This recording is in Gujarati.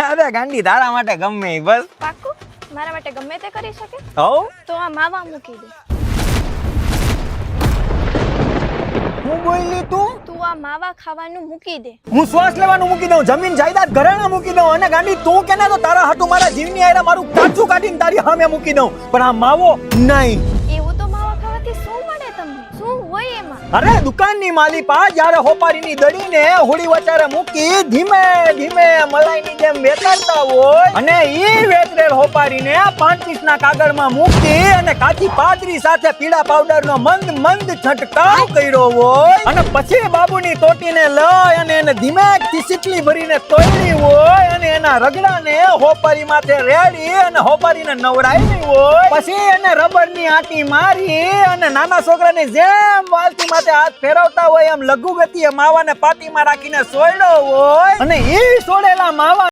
અરે ગાંડી તારા માટે ગમે ઈ બસ. પાક્કું મારા માટે ગમે તે કરી શકે? હો તો આ માવા મૂકી દે. હું બોલી તું? તું આ માવા ખાવાનું મૂકી દે. હું શ્વાસ લેવાનું મૂકી દઉં, જમીન જાયદાદ ઘરેણા મૂકી દઉં, અને ગાંડી તું કેને તો તારા હાટુ મારા જીવની આયરા મારું કાચું કાઢીને તારી સામે મૂકી દઉં, પણ આ માવો નહીં. એવું તો માવા ખાવાથી શું મળે તમને? શું હોય એમાં? અરે દુકાનની માલિપા જ્યારે હોપારીની દડીને હોળી વચારે મૂકી ધીમે ધીમે મલાઈની જેમ વેચારતા હોય, અને ઈ વેચરેલ હોપારીને 5 ના કાગળમાં મૂકી અને કાચી પાતરી સાથે પીળા પાવડરનો મંદ મંદ છંટકાવ કર્યો હોય, અને પછી બાબુની ટોટીને લઈ અને એને ધીમેથી સીટલી ભરીને તોડી હોય, અને એના રગડાને હોપારી માથે રેડી અને હોપારીને નવરાવી હોય, પછી એને રબરની આંટી મારી અને નાના છોકરાની જેમ વાલથી માથે હાથ ફેરવતા હોય એમ લઘુગતિએ માવાને પાટીમાં રાખીને સોયડો હોય, અને ઈ સોડેલા માવા